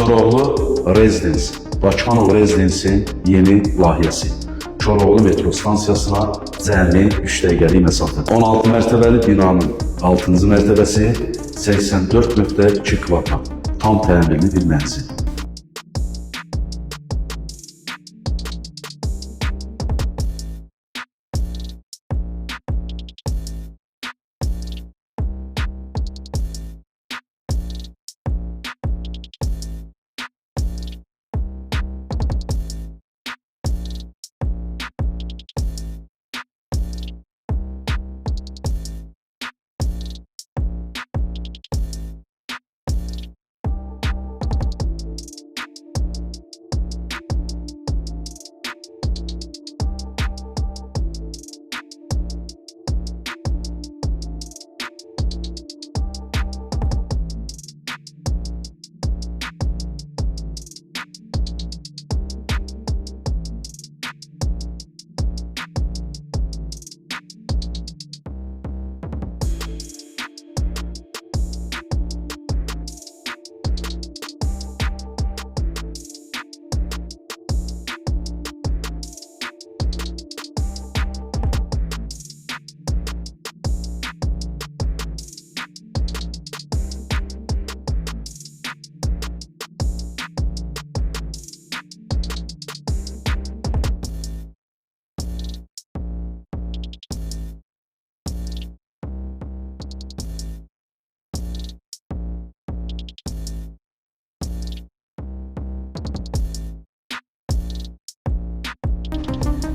Koroğlu Residence, Bakıxanov Residence'in yeni layihəsi. Koroğlu metro stansiyasına cəmi 3 dəqiqəlik məsafədə. 16 mərtəbəli binanın 6-cı mərtəbəsi 84.2 kvadrat, tam təmirli bir mənzil.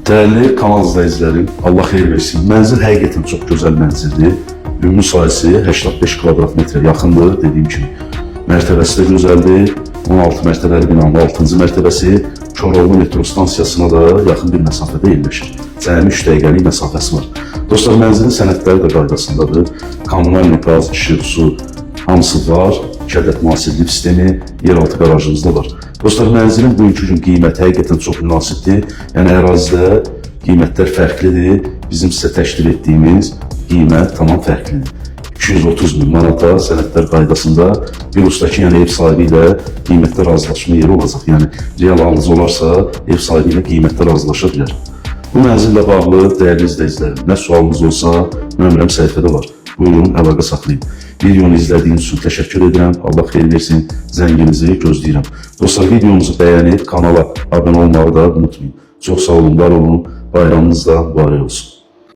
Değerli kanal izləyicilərim, Allah xeyir versin. Mənzil həqiqətən çox gözəl mənzildir. Ümumi sahəsi 85 kvadrat metrə yaxındır, dediyim kimi. Mərtəbəsi də gözəldir. 16 mərtəbəli binanın 6-cı mərtəbəsi Koroğlu metro stansiyasına da yaxın bir məsafədə yerləşir. Cəmi 3 dəqiqəlik məsafəsi var. Dostlar, mənzilin sənədləri də qaydasındadır. Kommunal qaz, işıq, su hamısı var. 2 ədəd müasir lift sistemi, yeraltı qarajımız da var. Dostlar, mənzilin bugünkü gün qiyməti həqiqətən çox münasibdir. Yəni ərazidə qiymətlər fərqlidir. Bizim sizə təşkil etdiyimiz qiymət tamam fərqlidir. 230 min manata sənədlər qaydasında bir ustaki, yəni ev sahibi ilə qiymətdə razılaşma yeri olacaq. Yəni real alıcı olarsa ev sahibi ilə qiymətdə razılaşa bilər. Bu mənzillə bağlı dəyərli izləyicilərim, nə sualınız olsa nömrəm səhifədə var. Buyurun, əlaqə saxlayın. Videonu izlədiyiniz üçün təşəkkür edirəm. Allah xeyir versin. Zənginizi gözləyirəm. Dostlar, videomuzu bəyənib kanala abunə olmağı da unutmayın. Çox sağ olun, var olun. Bayramınız da mübarək olsun.